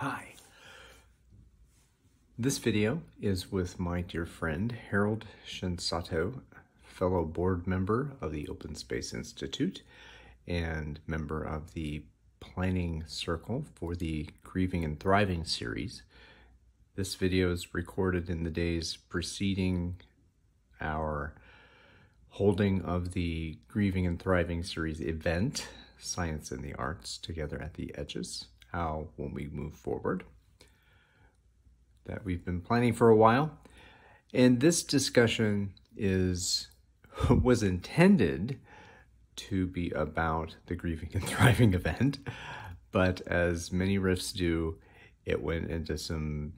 Hi. This video is with my dear friend Harold Shinsato, fellow board member of the Open Space Institute and member of the planning circle for the Grieving and Thriving series. This video is recorded in the days preceding our holding of the Grieving and Thriving series event, Science and the Arts Together at the Edges. How will we move forward? That we've been planning for a while. And this discussion was intended to be about the Grieving and Thriving event, but as many riffs do, it went into some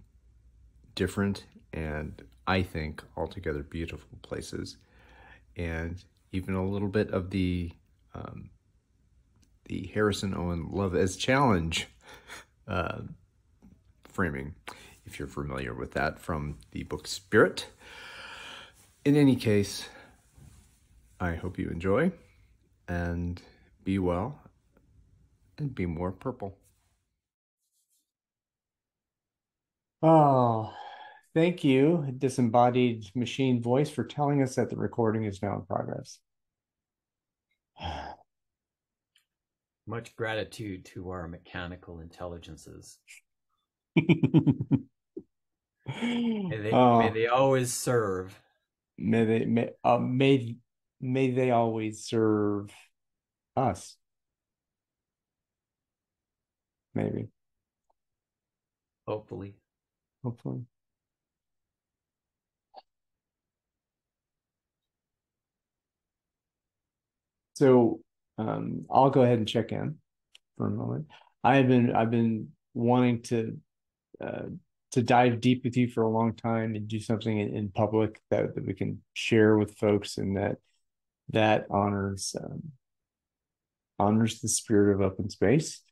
different and I think altogether beautiful places, and even a little bit of the Harrison Owen Love as Challenge framing, if you're familiar with that from the book Spirit. In any case, I hope you enjoy and be well and be more purple. Oh, thank you, disembodied machine voice, for telling us that the recording is now in progress. Much gratitude to our mechanical intelligences. May they always serve. May they always serve us. Maybe. Hopefully. Hopefully. So I'll go ahead and check in for a moment. I've been wanting to dive deep with you for a long time and do something in public that we can share with folks, and that honors the spirit of open space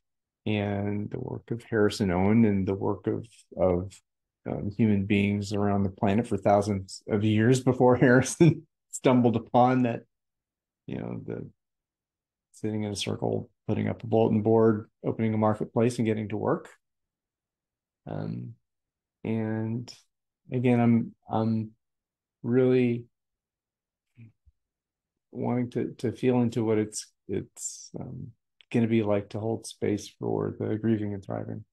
and the work of Harrison Owen and the work of human beings around the planet for thousands of years before Harrison stumbled upon that, the sitting in a circle, putting up a bulletin board, opening a marketplace, and getting to work. And again, I'm really wanting to feel into what it's going to be like to hold space for the Grieving and Thriving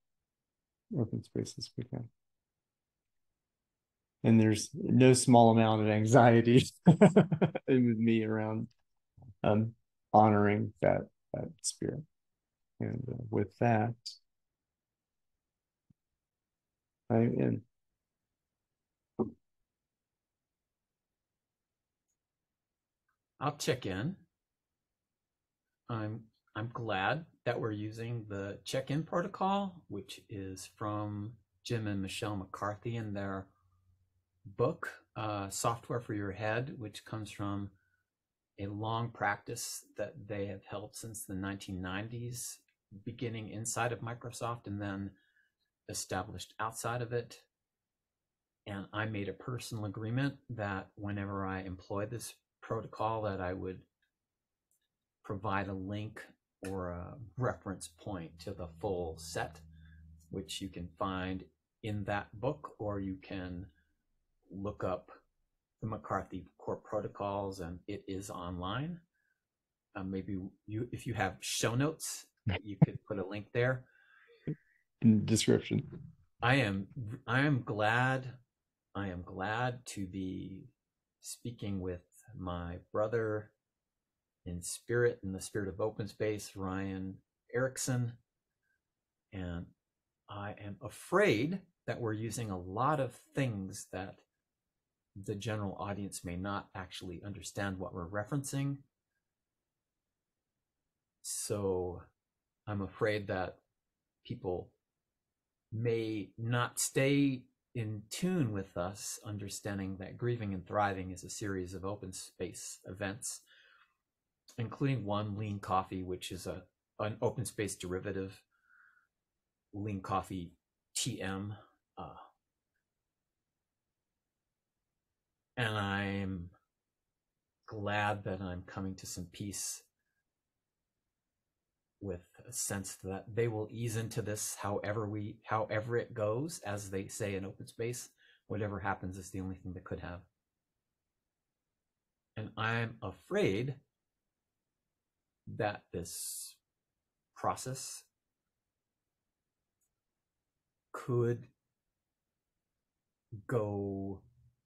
open space this weekend. And there's no small amount of anxiety with me around honoring that spirit. And with that, I'm in. I'll check in. I'm glad that we're using the check-in protocol, which is from Jim and Michelle McCarthy in their book, Software for Your Head, which comes from a long practice that they have held since the 1990s, beginning inside of Microsoft and then established outside of it. And I made a personal agreement that whenever I employ this protocol, that I would provide a link or a reference point to the full set, which you can find in that book, or you can look up the McCarthy core protocols and it is online. Maybe if you have show notes, you could put a link there in the description. I am glad to be speaking with my brother in spirit, in the spirit of open space, Ryan Erickson. And I am afraid that we're using a lot of things that the general audience may not actually understand what we're referencing. So I'm afraid that people may not stay in tune with us, understanding that Grieving and Thriving is a series of open space events, including one, Lean Coffee, which is an open space derivative, Lean Coffee TM. And I'm glad that I'm coming to some peace with a sense that they will ease into this however it goes, as they say in open space. Whatever happens is the only thing that could have. And I'm afraid that this process could go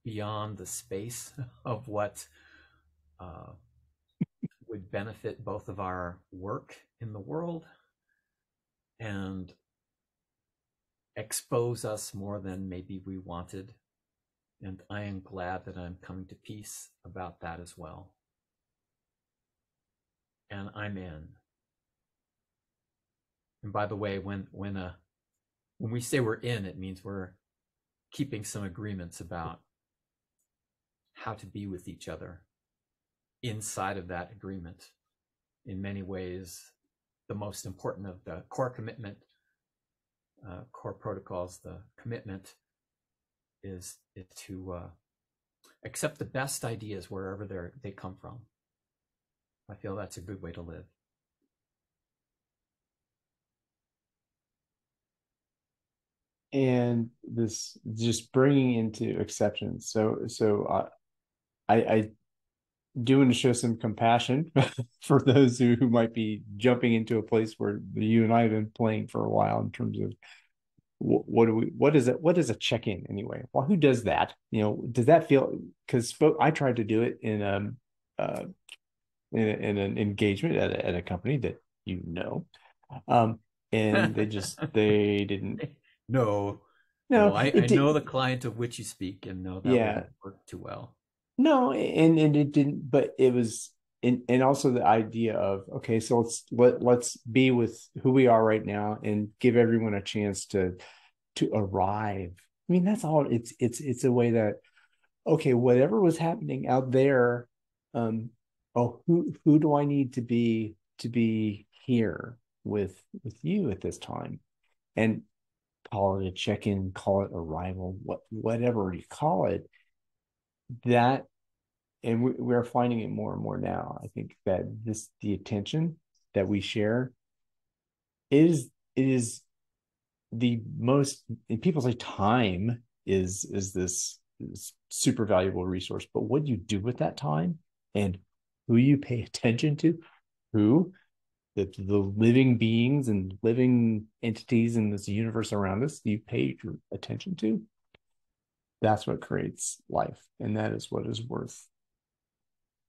beyond the space of what would benefit both of our work in the world and expose us more than maybe we wanted. And I am glad that I'm coming to peace about that as well. And I'm in. And by the way, when we say we're in, it means we're keeping some agreements about how to be with each other inside of that agreement. In many ways, the most important of the core commitment, core protocols, the commitment is to accept the best ideas wherever they come from. I feel that's a good way to live. And this just bringing into acceptance. I do want to show some compassion for those who might be jumping into a place where you and I have been playing for a while in terms of what is it? What is a check-in anyway? Well, who does that? Does that feel, because I tried to do it uh, in an engagement at a company that um, and they didn't. No, No, no, it I did. know the client of which you speak, and no, that Yeah, wouldn't work too well. no, and it didn't. But it was, and also the idea of, okay, so let's be with who we are right now and give everyone a chance to arrive. I mean, that's all. It's a way that, okay, whatever was happening out there, oh, who do I need to be here with you at this time? And call it a check-in, call it arrival, whatever you call it, that, and we're finding it more and more now. I think that the attention that we share is it is the most, and people say time is this super valuable resource, but what do you do with that time and who you pay attention to, who the living beings and living entities in this universe around us you pay your attention to, that's what creates life, and that is what is worth,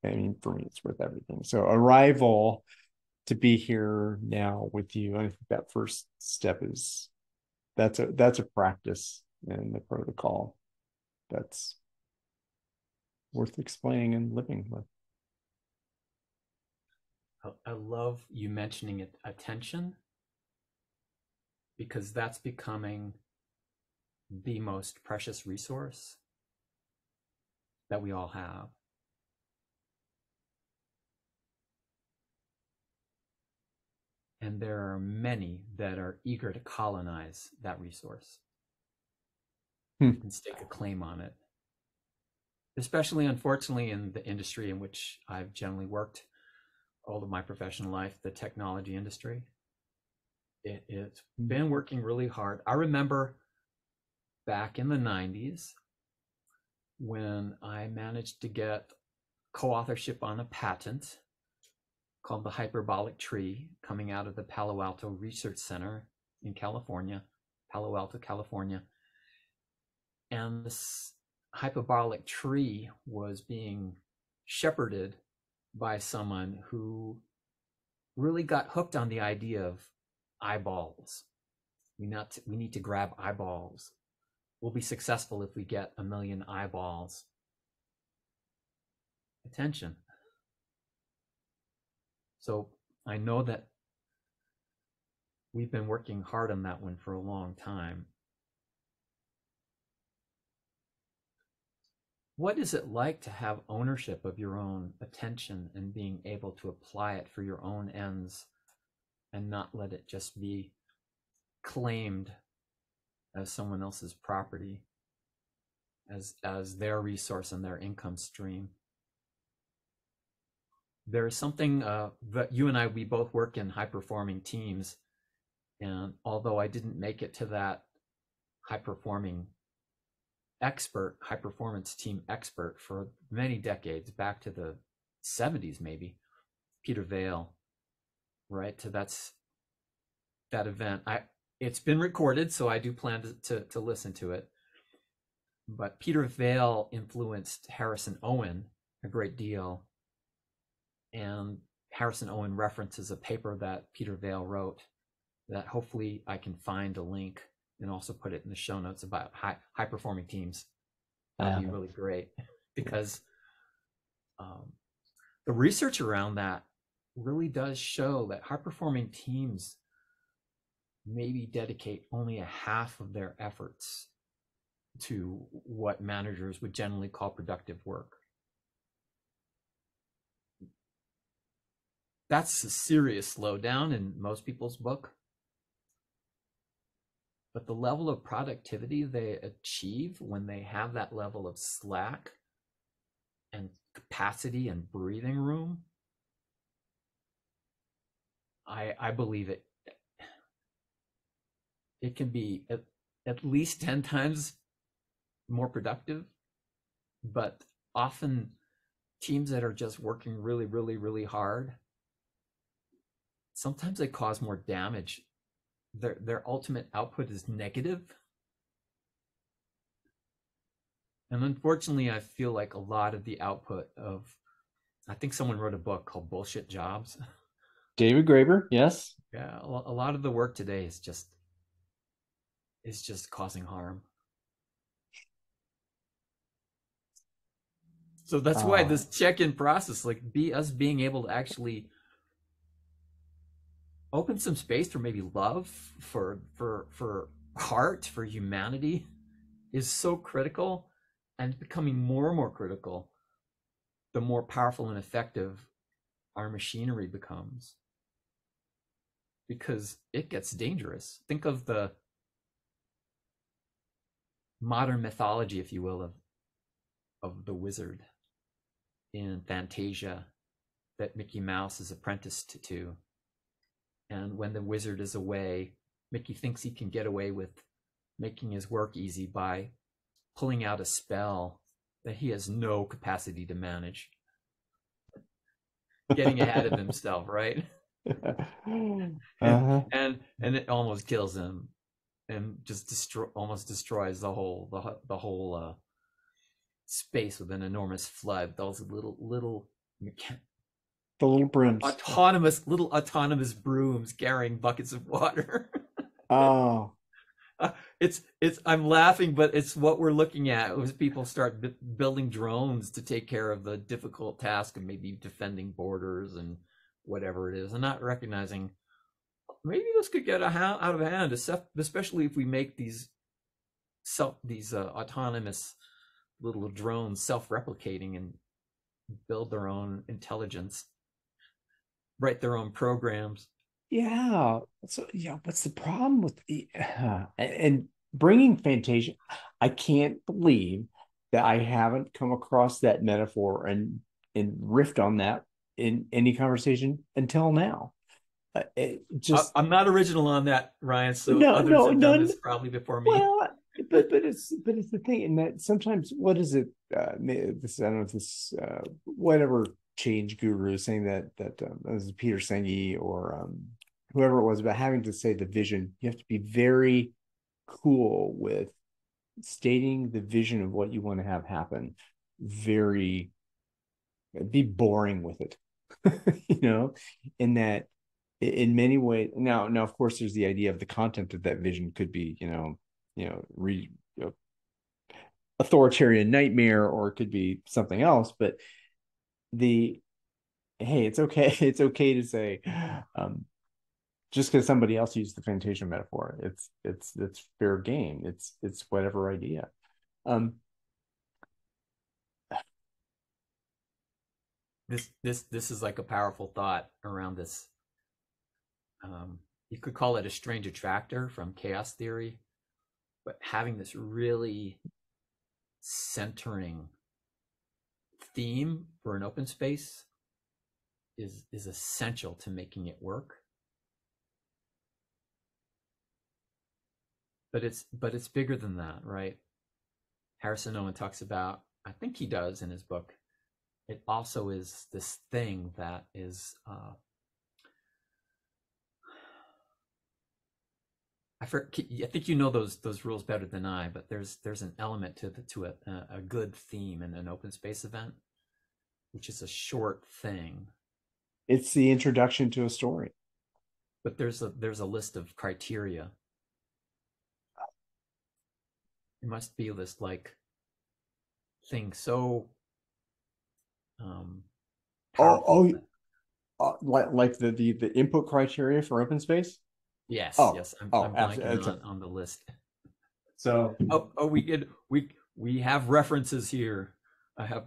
I mean, for me it's worth everything. So arrival, to be here now with you, I think that first step is, that's a practice in the protocol that's worth explaining and living with. I love you mentioning it, attention, because that's becoming the most precious resource that we all have. And there are many that are eager to colonize that resource and stake a claim on it. Especially, unfortunately, in the industry in which I've generally worked all of my professional life, the technology industry. It's been working really hard. I remember back in the 90s when I managed to get co-authorship on a patent called the hyperbolic tree, coming out of the Palo Alto Research Center in California, Palo Alto, California. And this hyperbolic tree was being shepherded by someone who really got hooked on the idea of eyeballs. We need to grab eyeballs. We'll be successful if we get 1 million eyeballs. Attention. So I know that we've been working hard on that one for a long time. What is it like to have ownership of your own attention and being able to apply it for your own ends and not let it just be claimed as someone else's property, as their resource and their income stream? There's something that you and I, we both work in high performing teams. And although I didn't make it to that high performing expert, high performance team expert for many decades, back to the 70s, maybe, Peter Vale, right? To that event. It's been recorded, so I do plan to listen to it. But Peter Vale influenced Harrison Owen a great deal. And Harrison Owen references a paper that Peter Vale wrote that hopefully I can find a link and also put it in the show notes about high performing teams. That would be really great, because the research around that really does show that high performing teams maybe dedicate only a half of their efforts to what managers would generally call productive work. That's a serious slowdown in most people's book. But the level of productivity they achieve when they have that level of slack and capacity and breathing room, I believe it can be at least 10 times more productive. But often teams that are just working really, really, really hard, sometimes they cause more damage. Their ultimate output is negative. And unfortunately, I feel like a lot of the output of, I think someone wrote a book called Bullshit Jobs. David Graeber, yes. Yeah, a lot of the work today is just causing harm. So that's why this check-in process, like us being able to actually open some space for maybe love, for heart, for humanity, is so critical, and becoming more and more critical the more powerful and effective our machinery becomes, because it gets dangerous. Think of the modern mythology, if you will, of the wizard in Fantasia that Mickey Mouse is apprenticed to. And when the wizard is away, Mickey thinks he can get away with making his work easy by pulling out a spell that he has no capacity to manage, getting ahead of himself, right? Uh-huh. and it almost kills him, and just almost destroys the whole space with an enormous flood. Those little The little brooms. autonomous brooms carrying buckets of water. Oh, It's I'm laughing, but it's what we're looking at as people start building drones to take care of the difficult task of maybe defending borders and whatever it is, and not recognizing maybe this could get out of hand, especially if we make these autonomous little drones self-replicating and build their own intelligence, write their own programs. yeah. So, yeah, what's the problem with and bringing Fantasia? I can't believe that I haven't come across that metaphor and riffed on that in any conversation until now. It just I'm not original on that, Ryan, so no, others no, have done none. this probably before me. Well, but it's the thing, and that sometimes what is it? This I don't know if this whatever change guru is saying that this is Peter Senge or whoever it was about having to say the vision. You have to be very cool with stating the vision of what you want to have happen. Very be boring with it, you know, in that in many ways. Now, of course, there's the idea of the content of that vision could be, you know, authoritarian nightmare, or it could be something else. But the hey, it's okay. It's okay to say, just because somebody else used the Fantasia metaphor, it's fair game. It's whatever idea. Um, This is like a powerful thought around this. You could call it a strange attractor from chaos theory, but having this really centering theme for an open space is essential to making it work. But it's bigger than that, right? Harrison Owen talks about, I think he does in his book, it also is this thing that is I think you know those rules better than I, but there's an element to a good theme in an open space event, which is a short thing. It's the introduction to a story. But there's a list of criteria. It must be this like thing so powerful. Like the input criteria for open space. Yes, Oh, yes. I'm absolutely. blanking on the list. So we have references here. I have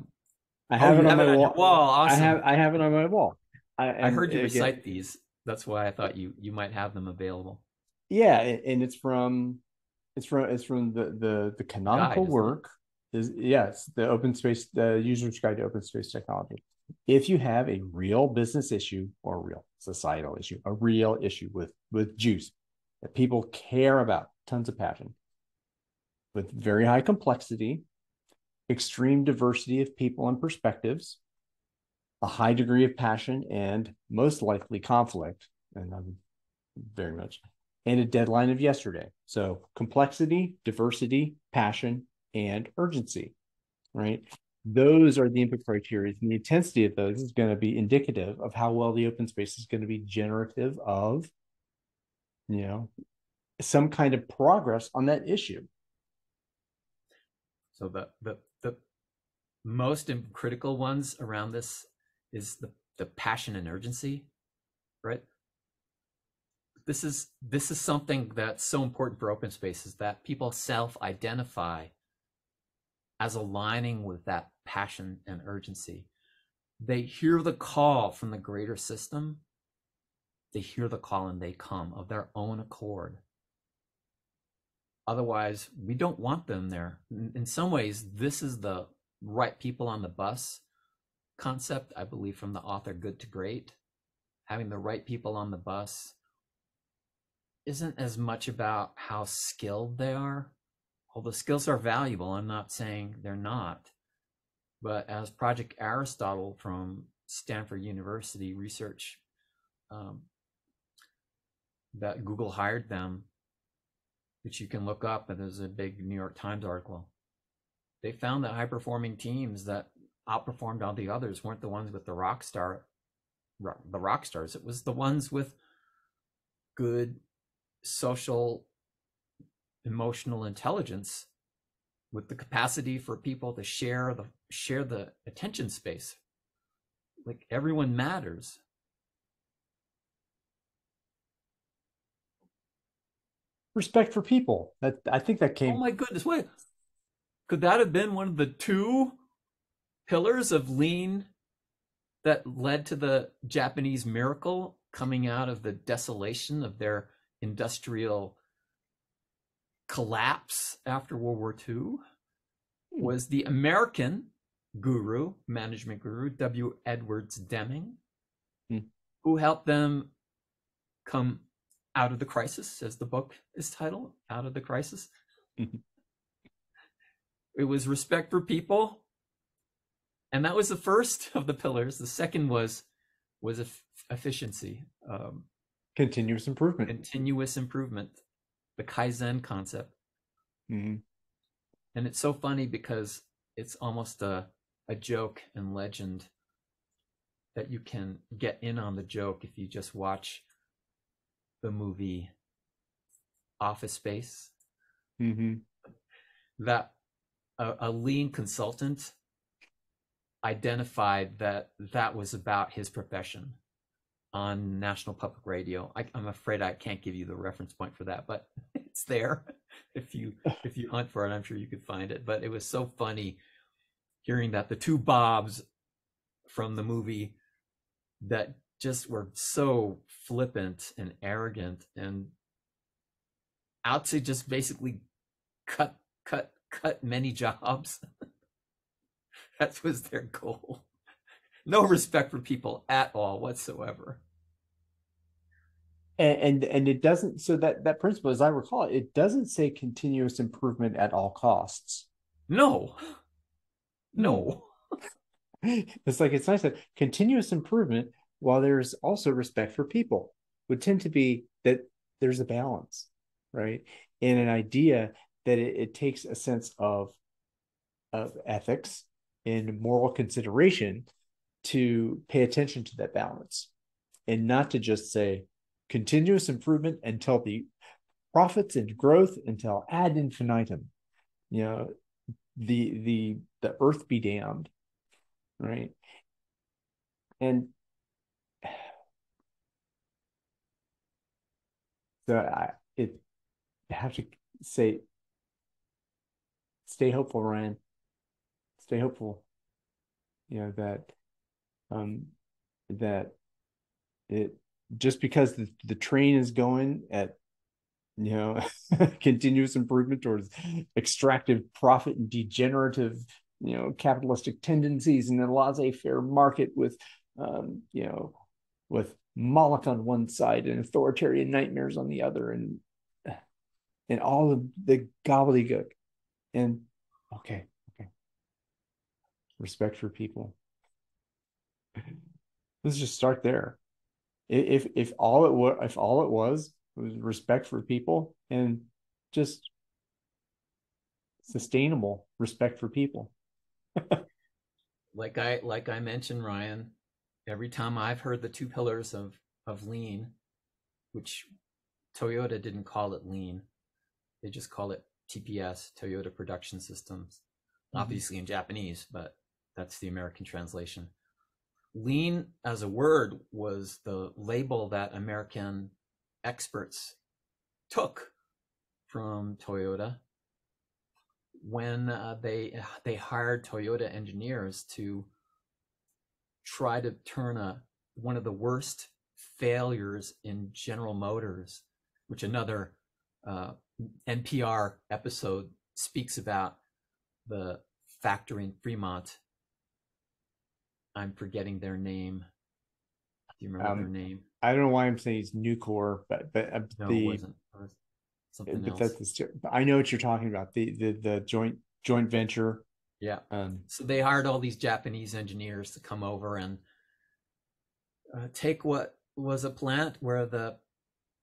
it on my on your wall. Awesome. I have it on my wall. I heard you recite these. That's why I thought you might have them available. Yeah, and it's from the canonical work. Yes, the open space, the user's guide to open space technology. If you have a real business issue or a real societal issue, a real issue with juice that people care about, tons of passion, with very high complexity, extreme diversity of people and perspectives, a high degree of passion, and most likely conflict, and I'm very much, and a deadline of yesterday. So complexity, diversity, passion, and urgency, right? Those are the input criteria, and the intensity of those is going to be indicative of how well the open space is going to be generative of, some kind of progress on that issue. So the most critical ones around this is the passion and urgency, right? This is something that's so important for open spaces, that people self-identify as aligning with that passion and urgency. They hear the call from the greater system. They hear the call and they come of their own accord. Otherwise, we don't want them there. In some ways, this is the right people on the bus concept, I believe, from the author Good to Great. Having the right people on the bus isn't as much about how skilled they are. Well, the skills are valuable. I'm not saying they're not. But as Project Aristotle from Stanford University research, that Google hired them, which you can look up, and there's a big New York Times article. They found that high-performing teams that outperformed all the others weren't the ones with the rock stars. It was the ones with good social, emotional intelligence, with the capacity for people to share the attention space. Like, everyone matters. Respect for people. That, I think that came. Oh my goodness! Wait, could that have been one of the two pillars of lean that led to the Japanese miracle coming out of the desolation of their industrial collapse after World War II? Was the American guru, management guru, W. Edwards Deming, who helped them come out of the crisis, as the book is titled, Out of the Crisis. It was respect for people. And that was the first of the pillars. The second was efficiency. Continuous improvement. Continuous improvement. The Kaizen concept. Mm-hmm. And it's so funny because it's almost a joke and legend that you can get in on the joke if you just watch the movie Office Space. Mm-hmm. That a lean consultant identified that was about his profession on National Public Radio. I'm afraid I can't give you the reference point for that, but it's there. If you hunt for it, I'm sure you could find it. But it was so funny hearing that the two Bobs from the movie that just were so flippant and arrogant and out to just basically cut many jobs. That was their goal. No respect for people at all whatsoever. And it doesn't, so that principle, as I recall, it doesn't say continuous improvement at all costs. No, Hmm. no. It's like, it's nice that continuous improvement, while there's also respect for people, would tend to be that there's a balance, right? And an idea that it takes a sense of ethics and moral consideration to pay attention to that balance, and not to just say continuous improvement until the profits and growth until ad infinitum. You know, the earth be damned, right? And so I have to say, stay hopeful, Ryan. Stay hopeful. You know um that it, just because the train is going at, you know, continuous improvement towards extractive profit and degenerative, you know, capitalistic tendencies, and a laissez-faire market with, you know, with Moloch on one side and authoritarian nightmares on the other, and all of the gobbledygook. And okay, okay, respect for people. Let's just start there. If all it was, if all it was respect for people, and just sustainable respect for people. Like I mentioned, Ryan, every time I've heard the two pillars of lean, which Toyota didn't call it lean, they just call it TPS, Toyota Production Systems, obviously in Japanese, but that's the American translation. Lean as a word was the label that American experts took from Toyota when they hired Toyota engineers to try to turn one of the worst failures in General Motors, which another NPR episode speaks about, the factory in Fremont. I'm forgetting their name. Do you remember their name? I don't know why I'm saying it's Nucor, but No, it wasn't. It was something but else. I know what you're talking about, the joint venture. Yeah. So they hired all these Japanese engineers to come over and take what was a plant where the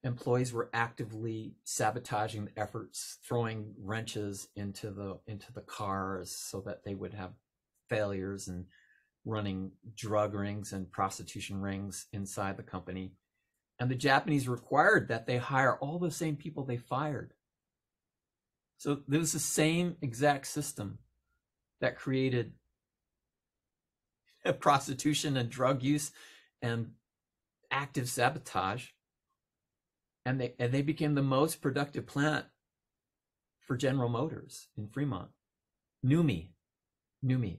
employees were actively sabotaging the efforts, throwing wrenches into the cars so that they would have failures, and running drug rings and prostitution rings inside the company. And the Japanese required that they hire all the same people they fired. So there was the same exact system that created prostitution and drug use and active sabotage. And they became the most productive plant for General Motors in Fremont. Numi,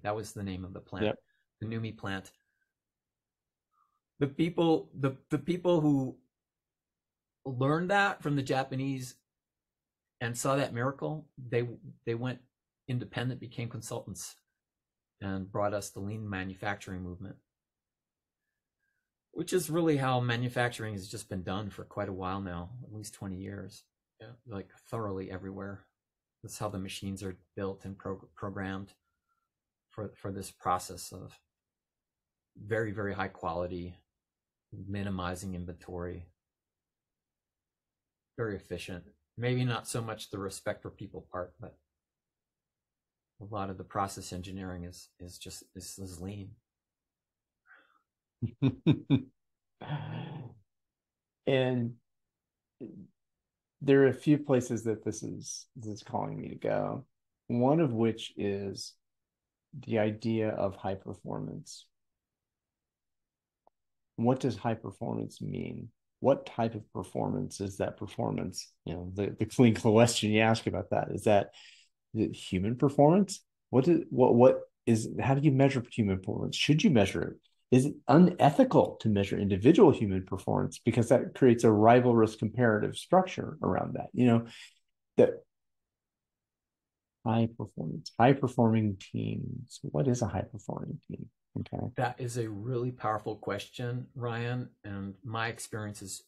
that was the name of the plant. Yep. The Numi plant. The people who learned that from the Japanese and saw that miracle, they went independent, became consultants, and brought us the lean manufacturing movement, which is really how manufacturing has just been done for quite a while now, at least 20 years. Yeah, like thoroughly everywhere. That's how the machines are built and programmed for this process of very, very high quality, minimizing inventory, very efficient. Maybe not so much the respect for people part, but a lot of the process engineering is lean. And there are a few places that this is calling me to go. One of which is the idea of high performance. What does high performance mean? What type of performance is that performance? You know, the clean question you ask about that, is that human performance? What is, how do you measure human performance? Should you measure it? Is it unethical to measure individual human performance, because that creates a rivalrous comparative structure around that? You know, that high performance, high performing teams. What is a high performing team? Okay. That is a really powerful question, Ryan. And my experience is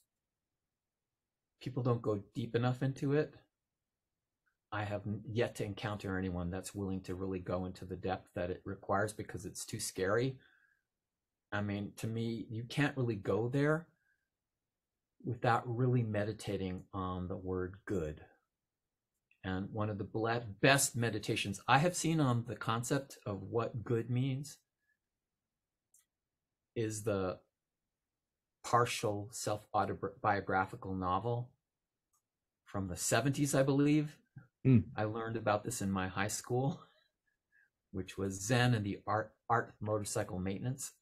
people don't go deep enough into it. I have yet to encounter anyone that's willing to really go into the depth that it requires because it's too scary. I mean, to me, you can't really go there without really meditating on the word good. And one of the best meditations I have seen on the concept of what good means is the partial self-autobiographical novel from the 70s, I believe. Mm. I learned about this in my high school, which was Zen and the Art of Motorcycle Maintenance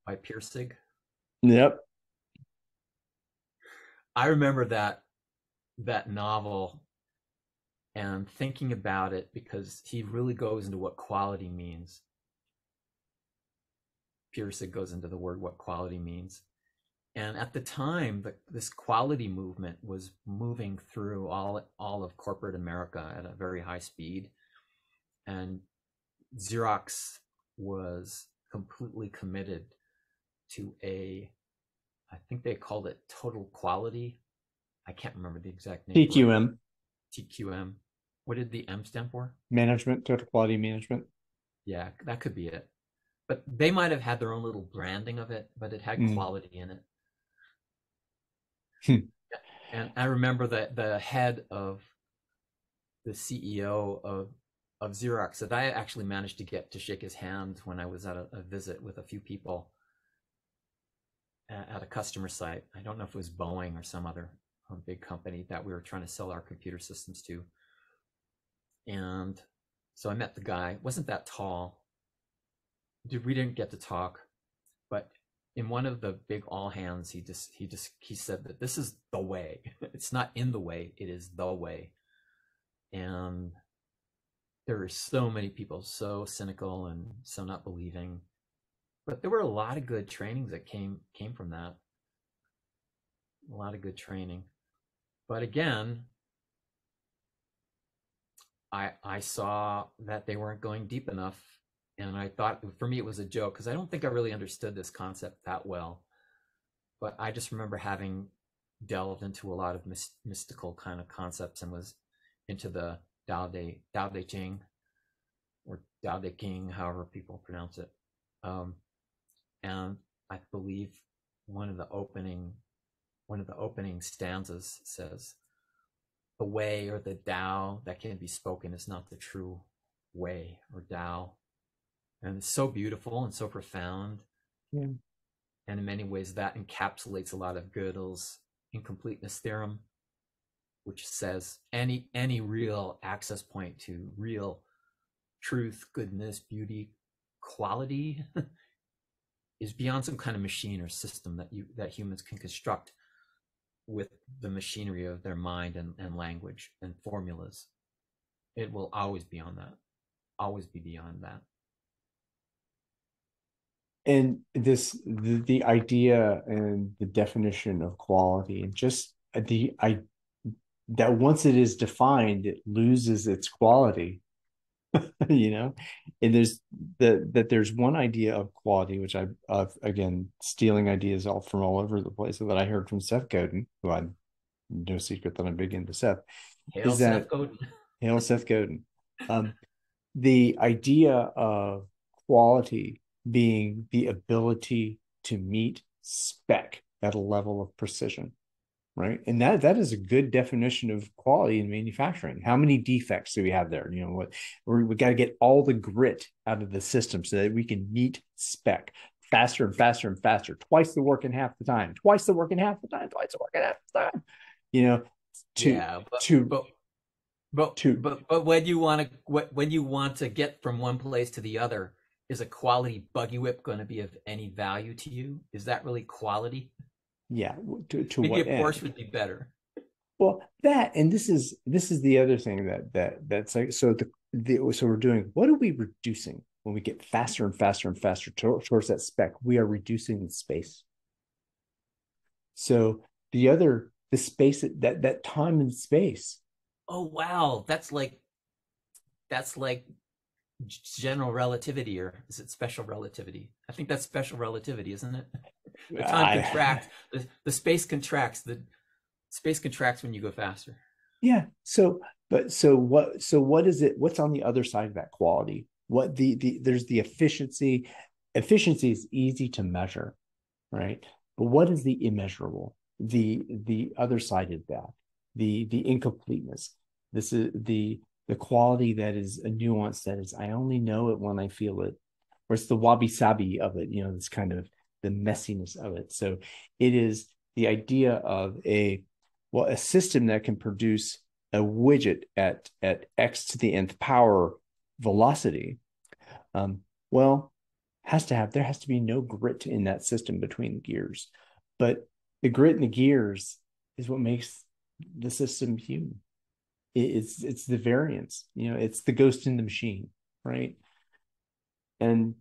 by Pirsig. Yep. I remember that novel and thinking about it because he really goes into what quality means. Pirsig goes into the word what quality means. And at the time, this quality movement was moving through all of corporate America at a very high speed. And Xerox was completely committed to I think they called it total quality. I can't remember the exact name for it. TQM. TQM. What did the M stand for? Management, total quality management. Yeah, that could be it. But they might have had their own little branding of it, but it had quality in it. And I remember that the head of the CEO of Xerox that I actually managed to get to shake his hand when I was at a visit with a few people at a customer site. I don't know if it was Boeing or some other big company that we were trying to sell our computer systems to. And so I met the guy, wasn't that tall. We didn't get to talk, but in one of the big all hands, he said that this is the way. It's not in the way, it is the way. And there are so many people so cynical and so not believing, but there were a lot of good trainings that came from that. A lot of good training, but again, I saw that they weren't going deep enough, and I thought for me it was a joke because I don't think I really understood this concept that well. But I just remember having delved into a lot of mystical kind of concepts and was into the Tao Te Ching or Tao Te King, however people pronounce it. And I believe one of the opening stanzas says, "The way or the Tao that can be spoken is not the true way or Tao." And it's so beautiful and so profound. Yeah. And in many ways, that encapsulates a lot of Gödel's incompleteness theorem, which says any real access point to real truth, goodness, beauty, quality is beyond some kind of machine or system that humans can construct with the machinery of their mind and language and formulas. It will always be on that, always be beyond that. And the idea and the definition of quality, and just that once it is defined, it loses its quality. You know, and there's one idea of quality which again, stealing ideas all over the place, that I heard from Seth Godin, who I'm no secret that I'm big into Seth, Hail is that Seth Godin. hail Seth Godin. The idea of quality being the ability to meet spec at a level of precision, right? And that is a good definition of quality in manufacturing. How many defects do we have there? You know what? We got to get all the grit out of the system so that we can meet spec faster and faster and faster. Twice the work in half the time. Twice the work in half the time. Twice the work in half the time. You know, Yeah, but when you want to get from one place to the other, is a quality buggy whip going to be of any value to you? Is that really quality? Yeah, to Maybe what a end? Porsche would be better. Well, that, and this is the other thing that's like, so so we're doing, what are we reducing when we get faster and faster and faster towards that spec? We are reducing the space. So the space, that time and space. Oh wow, that's like general relativity, or is it special relativity? I think that's special relativity, isn't it? The time I, contracts, the space contracts, the space contracts when you go faster. yeah. So what is it? What's on the other side of that quality? What there's the efficiency. Efficiency is easy to measure, right? But what is the immeasurable? The other side of that, the incompleteness. This is the quality that is a nuance that is I only know it when I feel it, or it's the wabi sabi of it. This kind of the messiness of it. So it is the idea of a system that can produce a widget at x to the nth power velocity. Um, well, there has to be no grit in that system between the gears, but the grit in the gears is what makes the system human. It's the variance, it's the ghost in the machine, right? And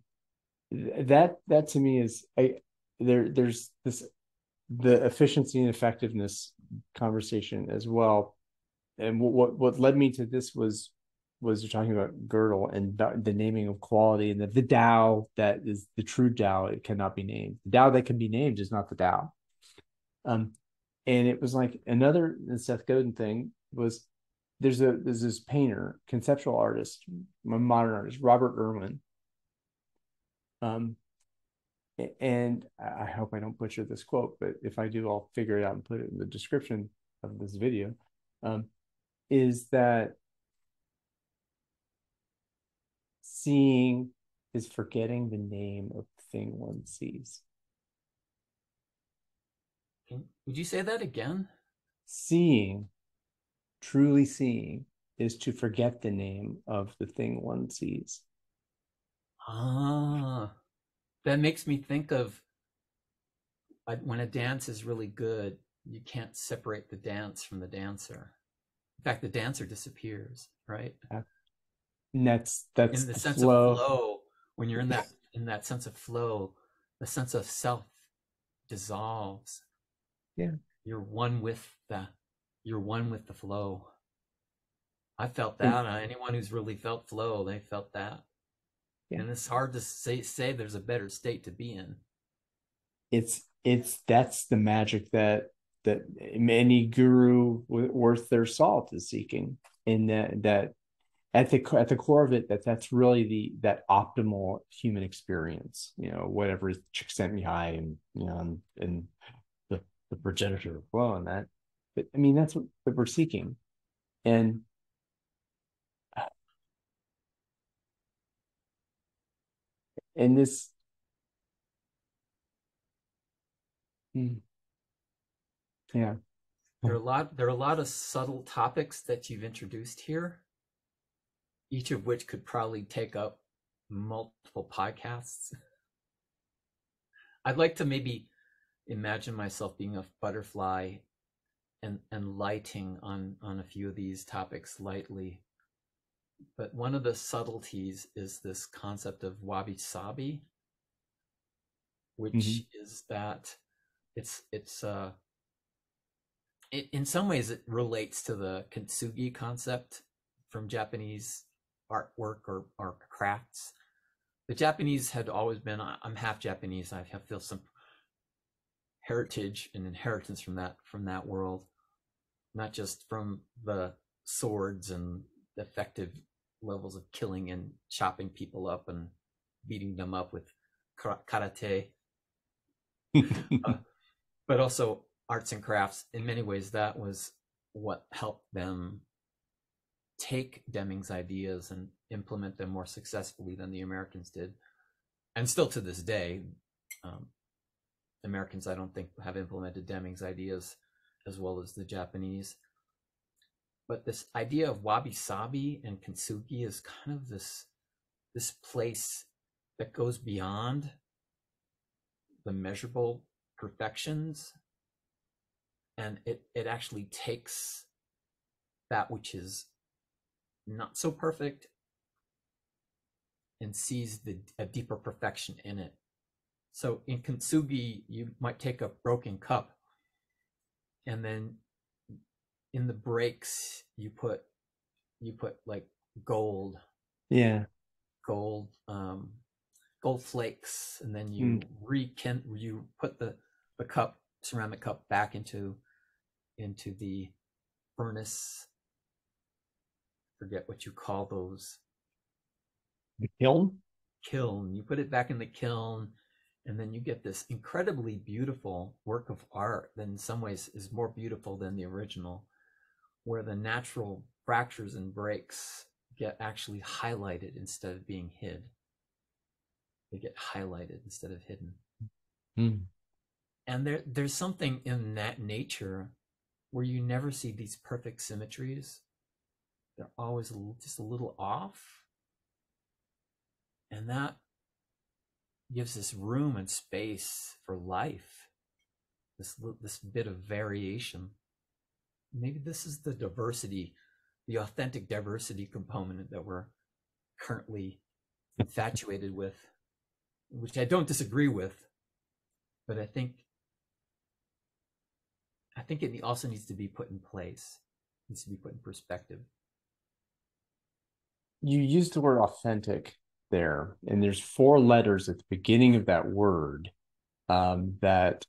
that to me is there's this the efficiency and effectiveness conversation as well. And what led me to this was you're talking about Gödel and the naming of quality, and the Tao that is the true Tao, it cannot be named. The Tao that can be named is not the Tao. Um, and it was like another Seth Godin thing was there's this painter, conceptual artist, modern artist, Robert Irwin. Um, and I hope I don't butcher this quote, but if I do, I'll figure it out and put it in the description of this video. Um, is that seeing is forgetting the name of the thing one sees. Would you say that again? Seeing, truly seeing, is to forget the name of the thing one sees. Ah, that makes me think of when a dance is really good, you can't separate the dance from the dancer. In fact, the dancer disappears, right? And that's In the the sense of flow. flow, when you're in that sense of flow, the sense of self dissolves. Yeah. You're one with the flow. I felt And that. Anyone who's really felt flow, they felt that. yeah, And it's hard to say there's a better state to be in. it's that's the magic that any guru worth their salt is seeking. In that at the core of it, that's really that optimal human experience. Whatever Csikszentmihalyi and the progenitor of flow and that. But I mean, that's what we're seeking. And this, yeah, There are a lot of subtle topics that you've introduced here, each of which could probably take up multiple podcasts. I'd like to maybe imagine myself being a butterfly and lighting on a few of these topics lightly. But one of the subtleties is this concept of wabi sabi, mm-hmm. which is that it's in some ways it relates to the kintsugi concept from Japanese artwork or crafts. The Japanese had always been, I'm half Japanese, I feel some heritage and inheritance from that world, not just from the swords and effective levels of killing and chopping people up and beating them up with karate, uh, but also arts and crafts. In many ways, that was what helped them take Deming's ideas and implement them more successfully than the Americans did. And still to this day, um, Americans, I don't think, have implemented Deming's ideas as well as the Japanese. But this idea of wabi sabi and kintsugi is kind of this place that goes beyond the measurable perfections, and it actually takes that which is not so perfect and sees a deeper perfection in it. So in kintsugi, you might take a broken cup, and then in the breaks you put like gold, Yeah. gold gold flakes, and then Mm. you put the cup, ceramic cup, back into the furnace. Forget what you call those. The kiln? Kiln. You put it back in the kiln, and then you get this incredibly beautiful work of art that in some ways is more beautiful than the original, where the natural fractures and breaks get actually highlighted instead of being hid. They get highlighted instead of hidden. Mm. And there's something in that nature where you never see these perfect symmetries. They're always just a little off. And that gives this room and space for life, this bit of variation. Maybe this is the diversity, the authentic diversity component that we're currently infatuated with, which I don't disagree with, but I think it also needs to be put in place, needs to be put in perspective. You used the word authentic there, and there's 4 letters at the beginning of that word that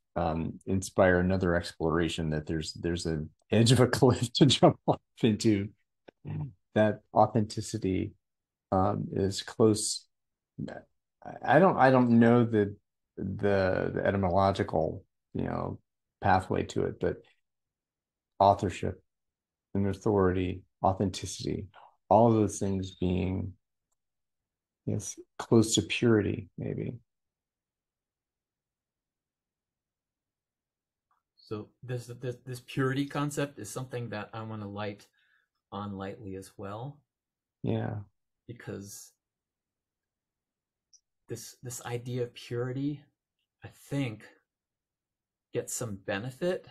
inspire another exploration. That there's an edge of a cliff to jump off into. That authenticity is close. I don't know the etymological pathway to it, but authorship and authority, authenticity, all of those things being, yes, close to purity, maybe. So this purity concept is something that I want to light on lightly as well. Yeah. Because this idea of purity, I think, gets some benefit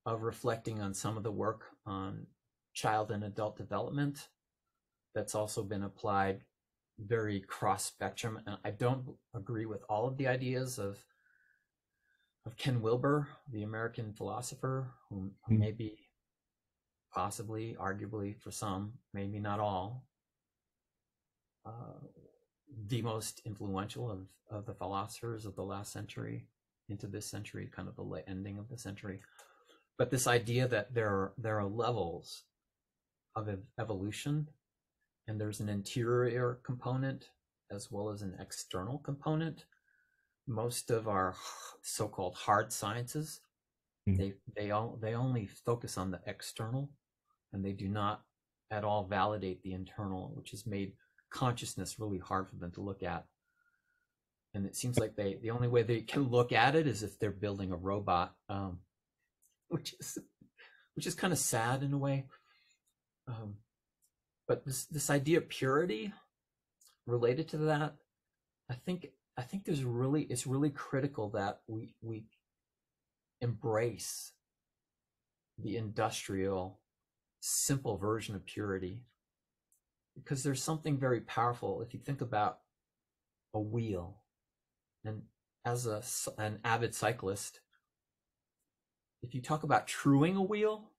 of reflecting on some of the work on child and adult development that's also been applied very cross spectrum. And I don't agree with all of the ideas of Ken Wilber, the American philosopher, who maybe, possibly, arguably for some, maybe not all, the most influential of the philosophers of the last century into this century, kind of the ending of the century. But this idea that there are levels of evolution, and there's an interior component as well as an external component. Most of our so-called hard sciences, they only focus on the external, and they do not at all validate the internal, which has made consciousness really hard for them to look at. And it seems like the only way they can look at it is if they're building a robot, which is kind of sad in a way. But this idea of purity related to that, I think it's really critical that we embrace the industrial, simple version of purity, because there's something very powerful if you think about a wheel. And as an avid cyclist, if you talk about truing a wheel,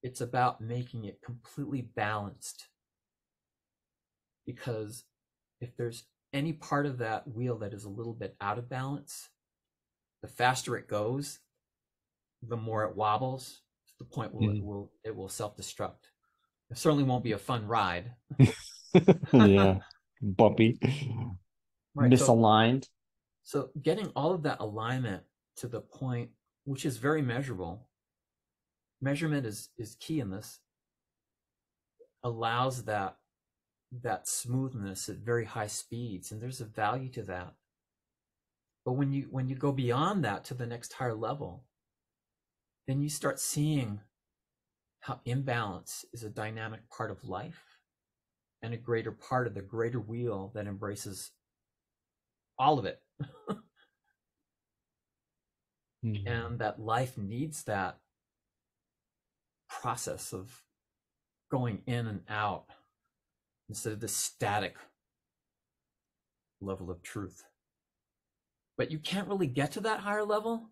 it's about making it completely balanced. Because if there's any part of that wheel that is a little bit out of balance, the faster it goes, the more it wobbles, to the point where it will self-destruct. It certainly won't be a fun ride. Yeah, bumpy, right, misaligned. So getting all of that alignment to the point, which is very measurable. Measurement is key in this. Allows that smoothness at very high speeds, and there's a value to that. But when you go beyond that to the next higher level, then you start seeing how imbalance is a dynamic part of life and a greater part of the greater wheel that embraces all of it. And that life needs that process of going in and out instead of the static level of truth. But you can't really get to that higher level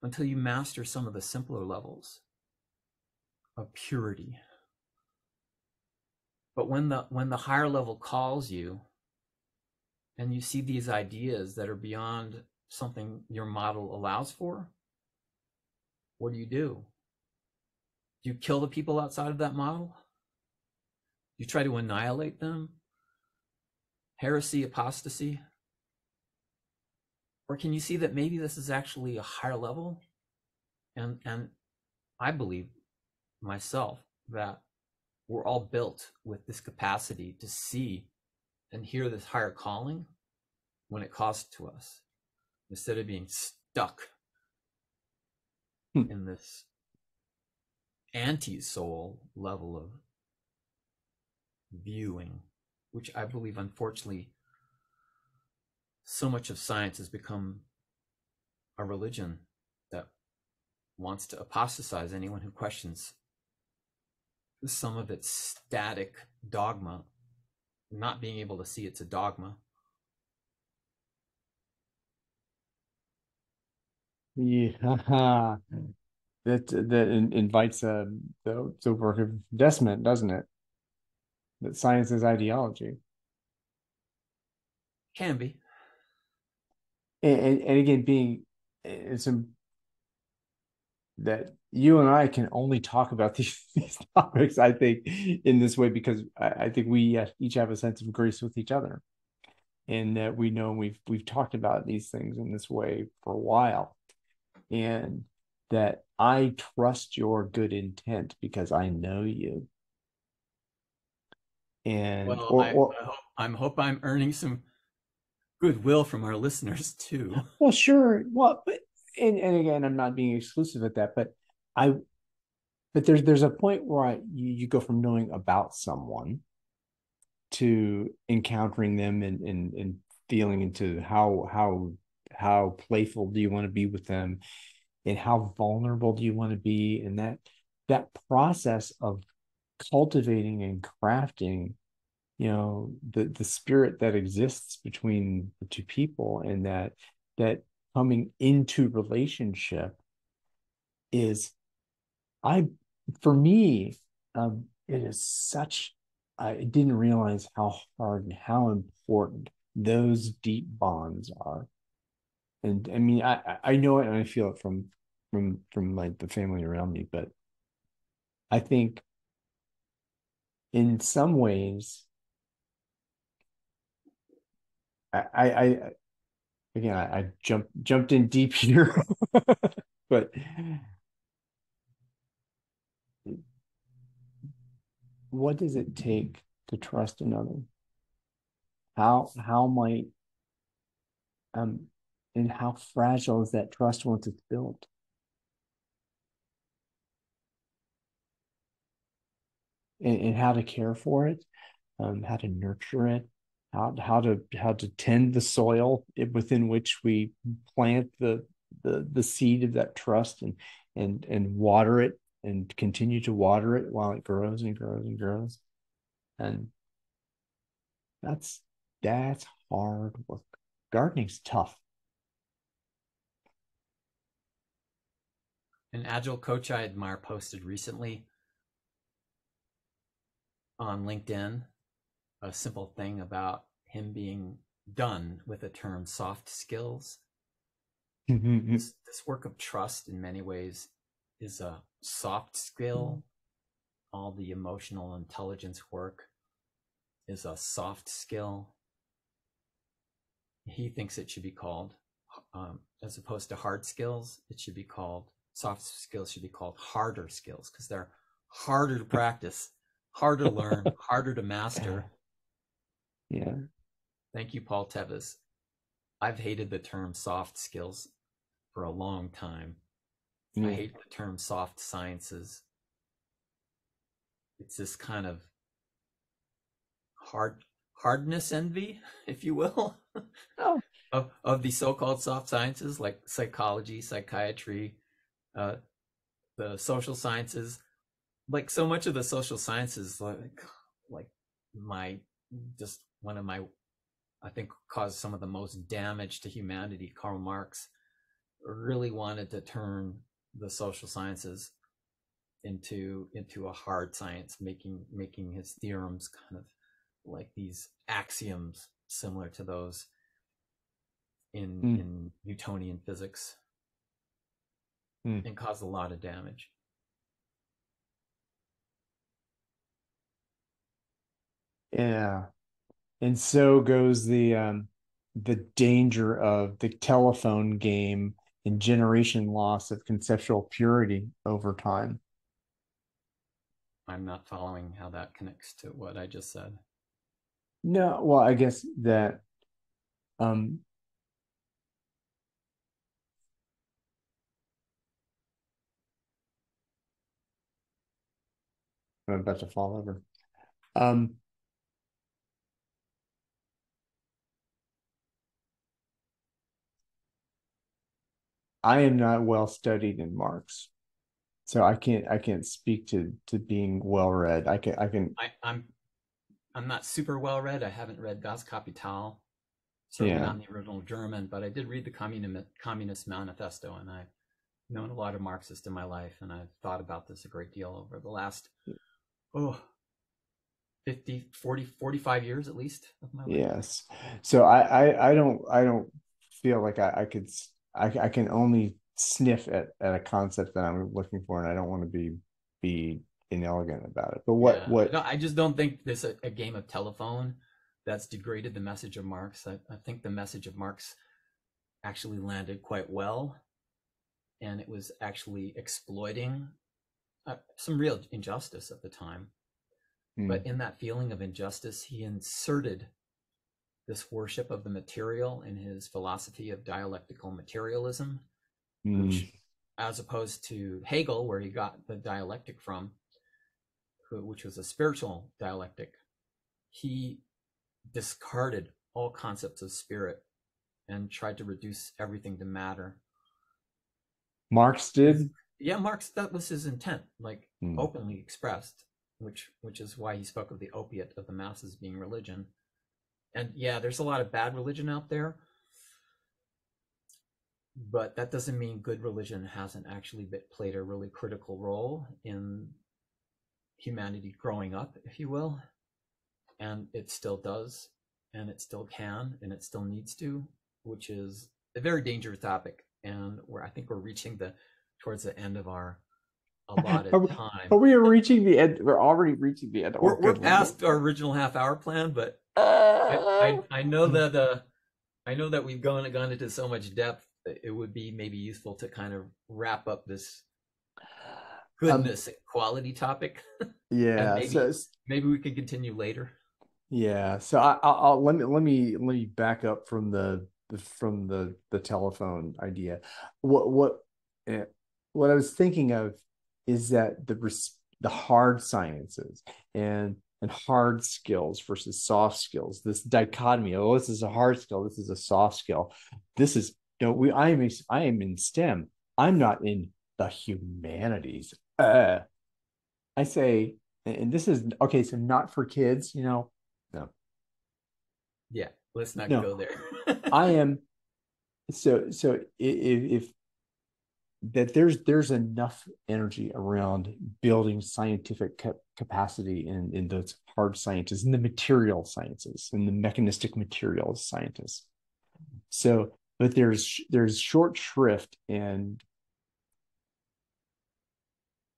until you master some of the simpler levels of purity. But when the higher level calls you and you see these ideas that are beyond something your model allows for, what do? Do you kill the people outside of that model? You try to annihilate them? Heresy, apostasy? Or can you see that maybe this is actually a higher level? And I believe myself that we're all built with this capacity to see and hear this higher calling when it calls to us, instead of being stuck in this anti-soul level of viewing, which I believe, unfortunately, so much of science has become a religion that wants to apostatize anyone who questions some of its static dogma, not being able to see it's a dogma. Yeah, that invites the work of Desmond, doesn't it? That science is ideology, Can be. and again, being it's that you and I can only talk about these topics, I think, in this way because I think we each have a sense of grace with each other, and that we know we've talked about these things in this way for a while, and that I trust your good intent because I know you, and Well, I hope I'm earning some goodwill from our listeners too. well, sure, well, but and again, I'm not being exclusive at that, but I but there's a point where you go from knowing about someone to encountering them and feeling into how playful do you want to be with them and how vulnerable do you want to be, and that process of cultivating and crafting, the spirit that exists between the two people, and that coming into relationship is, I for me, it is such, I didn't realize how hard and how important those deep bonds are. And I mean, I know it and I feel it from like the family around me, but I think in some ways, I again, I jumped in deep here, but what does it take to trust another? How might um and how fragile is that trust once it's built? And how to care for it, how to nurture it, how to tend the soil within which we plant the seed of that trust, and water it and continue to water it while it grows and grows and grows. And that's that's hard work. Gardening's tough. An agile coach I admire posted recently on LinkedIn a simple thing about him being done with the term soft skills. This work of trust in many ways is a soft skill. All the emotional intelligence work is a soft skill. He thinks it should be called, as opposed to hard skills, it should be called, soft skills should be called harder skills, because they're harder to practice, harder to learn, harder to master. Yeah. Thank you, Paul Tevis. I've hated the term soft skills for a long time. I hate the term soft sciences. It's this kind of hardness envy, if you will, Oh. of the so-called soft sciences like psychology, psychiatry, the social sciences. Like so much of the social sciences, like my just one of my, I think, caused some of the most damage to humanity. Karl Marx really wanted to turn the social sciences into a hard science, making his theorems kind of like these axioms similar to those Mm. in Newtonian physics, Mm. and caused a lot of damage. Yeah. And so goes the danger of the telephone game and generation loss of conceptual purity over time. I'm not following how that connects to what I just said. No, well, I guess that um I'm about to fall over. Um I am not well studied in Marx, so I can't speak to being well read. I can I'm not super well read. I haven't read Das Kapital, certainly yeah. not in the original German, but I did read the Communist Manifesto, and I've known a lot of Marxists in my life, and I've thought about this a great deal over the last, oh, 50, 40, 45 years at least of my life. Yes. So I don't feel like I could I can only sniff at a concept that I'm looking for, and I don't want to be inelegant about it. But Yeah, what I just don't think this a game of telephone that's degraded the message of Marx. I think the message of Marx actually landed quite well, and it was actually exploiting some real injustice at the time. hmm, But in that feeling of injustice, he inserted this worship of the material in his philosophy of dialectical materialism, hmm, which, as opposed to Hegel, where he got the dialectic from, which was a spiritual dialectic, he discarded all concepts of spirit and tried to reduce everything to matter. Marx His, did? yeah, Marx, that was his intent, like Hmm. openly expressed, which is why he spoke of the opiate of the masses being religion. And yeah, there's a lot of bad religion out there, but that doesn't mean good religion hasn't actually played a really critical role in humanity growing up, if you will. And it still does, and it still can, and it still needs to, which is a very dangerous topic. And where I think we're reaching the towards the end of our allotted Are we, time. are we reaching the end? We're already reaching the end. Oh, We're good Lord. past our original half-hour plan, but I know Hmm. that I know that we've gone into so much depth that it would be maybe useful to kind of wrap up this Um, goodness and quality topic, and yeah. maybe we can continue later. Yeah, so I'll let me back up from the telephone idea. What eh, what I was thinking of is that the hard sciences and hard skills versus soft skills. This dichotomy. Oh, this is a hard skill. This is a soft skill. This is no. I am in STEM. I'm not in the humanities. I say, and this is okay. So not for kids. No, Yeah, let's not no, go there. I am if that there's enough energy around building scientific capacity in those hard sciences, in the material sciences, in the mechanistic materials scientists. So, but there's short shrift, and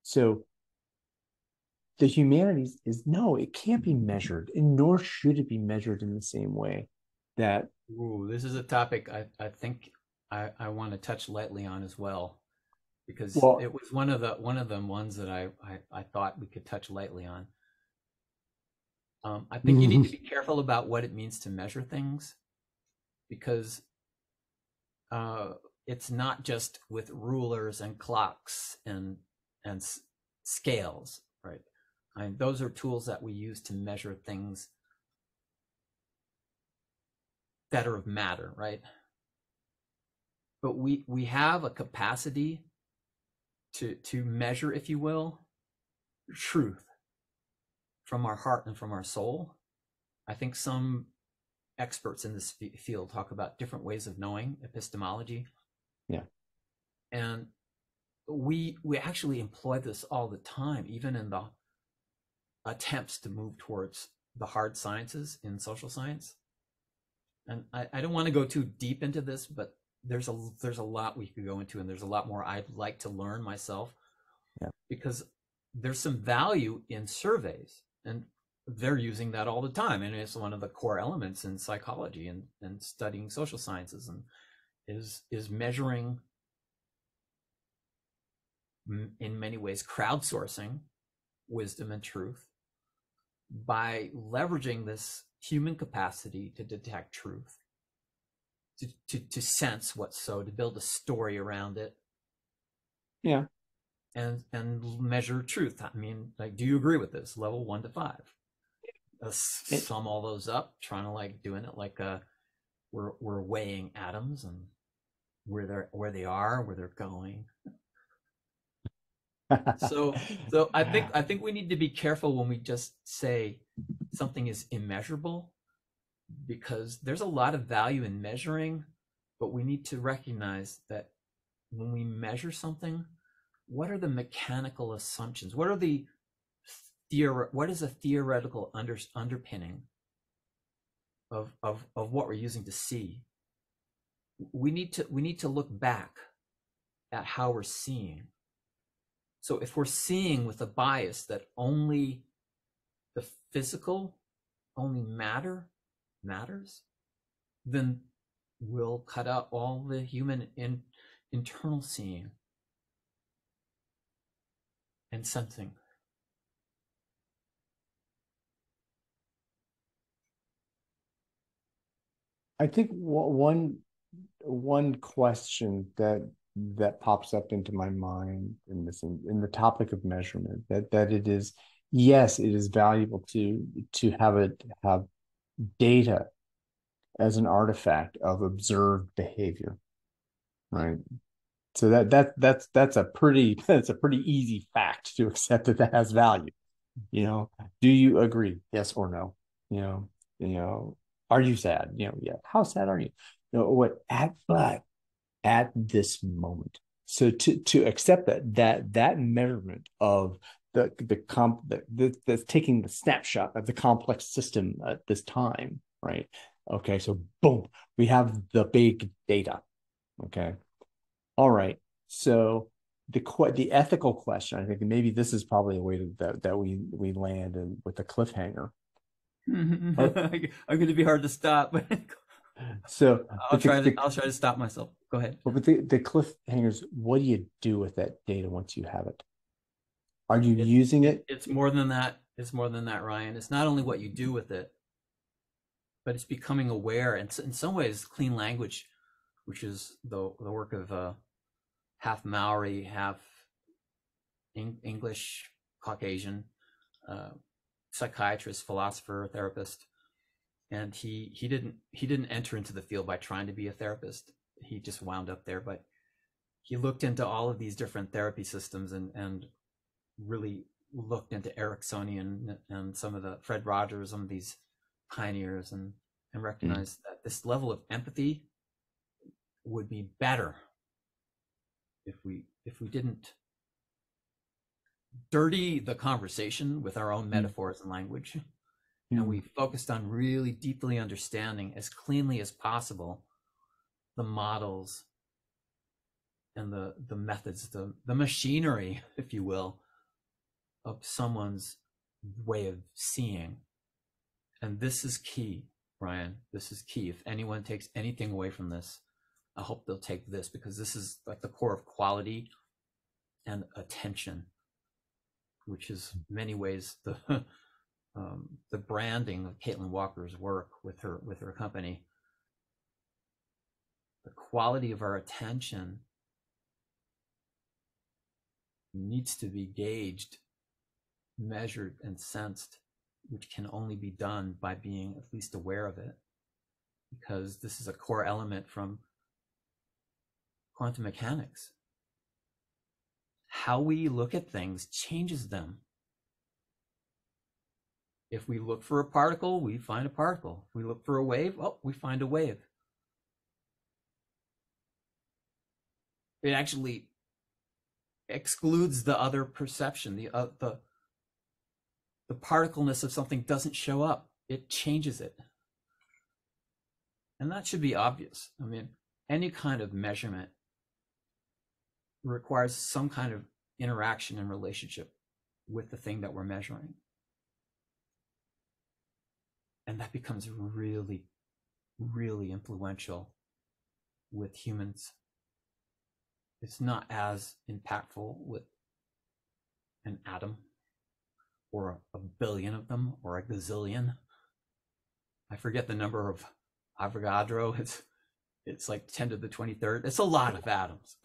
so the humanities is no, it can't be measured, and nor should it be measured in the same way that Ooh, this is a topic I think I want to touch lightly on as well, because well. it was one of the ones that I thought we could touch lightly on. I think you need to be careful about what it means to measure things, because uh, it's not just with rulers and clocks and scales, right? I mean, those are tools that we use to measure things that are of matter, right? But we have a capacity to measure, if you will, truth from our heart and from our soul. I think some experts in this field talk about different ways of knowing, epistemology. Yeah. And we actually employ this all the time, even in the attempts to move towards the hard sciences in social science. And I don't want to go too deep into this, but there's a lot we could go into, and there's a lot more I'd like to learn myself. Yeah. Because there's some value in surveys, and they're using that all the time, and it's one of the core elements in psychology and studying social sciences, and is measuring, in many ways, crowdsourcing wisdom and truth by leveraging this human capacity to detect truth, to sense what's so, to build a story around it. Yeah. And measure truth. I mean, like, do you agree with this? Level 1 to 5. Sum all those up, trying to like doing it like we're weighing atoms and where they are, where they're going. So I think we need to be careful when we just say something is immeasurable, because there's a lot of value in measuring, but we need to recognize that when we measure something, what are the mechanical assumptions? What is a theoretical underpinning of what we're using to see? We need to look back at how we're seeing. So if we're seeing with a bias that only the physical, only matters, then we'll cut out all the human internal seeing and sensing. I think one question that pops up into my mind in the topic of measurement, that it is, yes, it is valuable to have data as an artifact of observed behavior, right? So that's a pretty easy fact to accept, that has value. Do you agree? Yes or no? You know, are you sad? Yeah. How sad are you? But at this moment. So to accept that measurement of that's taking the snapshot of the complex system at this time, right? Okay, so boom, we have the big data. Okay, all right. So the ethical question, I think maybe this is probably a way that we land in with the cliffhanger. I'm going to be hard to stop. So I'll try to stop myself. Go ahead. But the cliffhangers, what do you do with that data once you have it? Are you using it? It's more than that. It's more than that, Ryan. It's not only what you do with it, but it's becoming aware. And in some ways, clean language, which is the work of half Maori, half English, Caucasian, psychiatrist, philosopher, therapist. And he didn't enter into the field by trying to be a therapist. He just wound up there, but he looked into all of these different therapy systems and really looked into Ericksonian and some of the Fred Rogers, some of these pioneers, and recognized that this level of empathy would be better if we didn't dirty the conversation with our own metaphors and language, and we focused on really deeply understanding as cleanly as possible the models and the methods, the machinery, if you will, of someone's way of seeing. And this is key, Brian. This is key. If anyone takes anything away from this, I hope they'll take this, because this is like the core of quality and attention, which is in many ways the branding of Caitlin Walker's work with her company. The quality of our attention needs to be gauged, measured, and sensed, which can only be done by being at least aware of it, because this is a core element from quantum mechanics. How we look at things changes them. If we look for a particle, we find a particle. If we look for a wave, we find a wave. It actually excludes the other perception. The particleness of something doesn't show up. It changes it. And that should be obvious. I mean, any kind of measurement requires some kind of interaction and relationship with the thing that we're measuring. And that becomes really, really influential with humans. It's not as impactful with an atom or a billion of them or a gazillion. I forget the number of Avogadro. It's like 10 to the 23rd. It's a lot of atoms.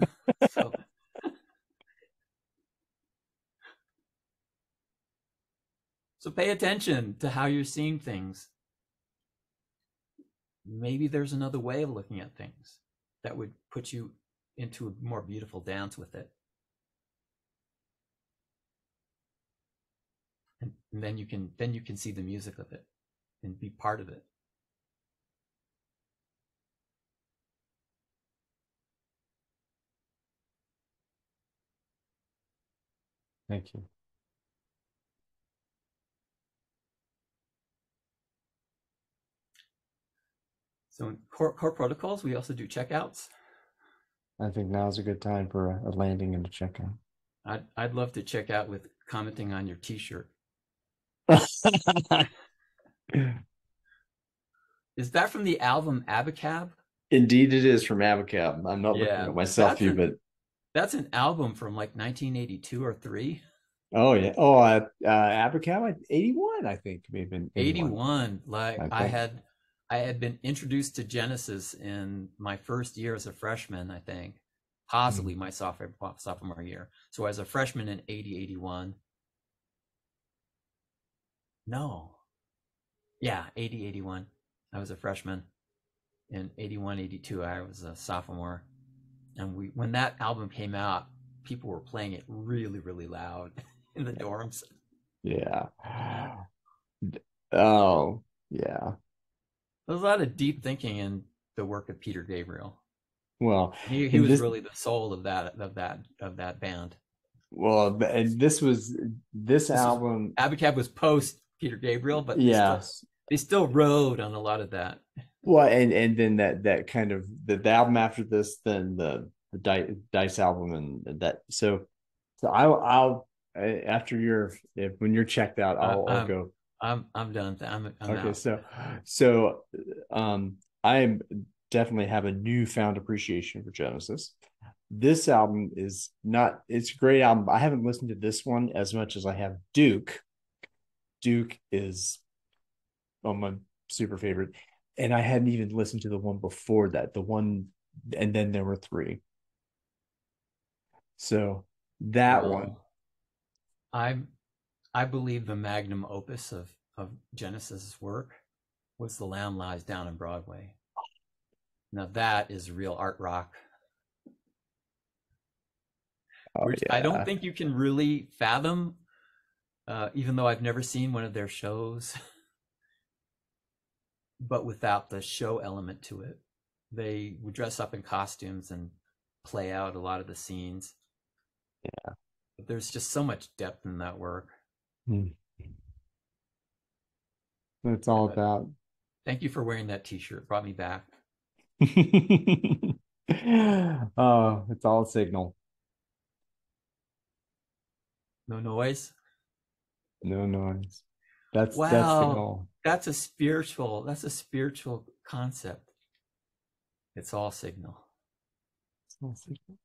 So pay attention to how you're seeing things. Maybe there's another way of looking at things that would put you into a more beautiful dance with it. And then you can see the music of it and be part of it. Thank you. So in core protocols, we also do checkouts. I think now's a good time for a landing and a checkout. I'd love to check out with commenting on your T-shirt. Is that from the album Abacab? Indeed, it is from Abacab. I'm not looking at my selfie, but that's an album from like 1982 or 3. Oh yeah. Oh, Abacab, 81, I think, maybe 81. Like I had been introduced to Genesis in my first year as a freshman, I think, possibly my sophomore year. So as a freshman in 81. No. Yeah, 81. I was a freshman. In 81, 82, I was a sophomore. And when that album came out, people were playing it really, really loud in the dorms. Yeah. Oh, yeah. There's a lot of deep thinking in the work of Peter Gabriel. Well, he was really the soul of that band. Well, and this album. Abacab was post Peter Gabriel, but yes, they still rode on a lot of that. Well, and then that kind of the album after this, then the Dice album, and that. So I'll after when you're checked out, I'll go. I'm done. I'm okay. Out. So I definitely have a newfound appreciation for Genesis. This album it's a great album. I haven't listened to this one as much as I have Duke. Duke is my super favorite. And I hadn't even listened to the one before that, and then there were 3. So that one. I believe the magnum opus of Genesis's work was The Lamb Lies Down on Broadway. Now that is real art rock. Which I don't think you can really fathom, even though I've never seen one of their shows. But without the show element to it. They would dress up in costumes and play out a lot of the scenes. Yeah. But there's just so much depth in that work. That's all about. Thank you for wearing that T-shirt. It brought me back. Oh, it's all a signal. No noise? No noise. That's signal. That's a spiritual concept. It's all signal. It's all signal.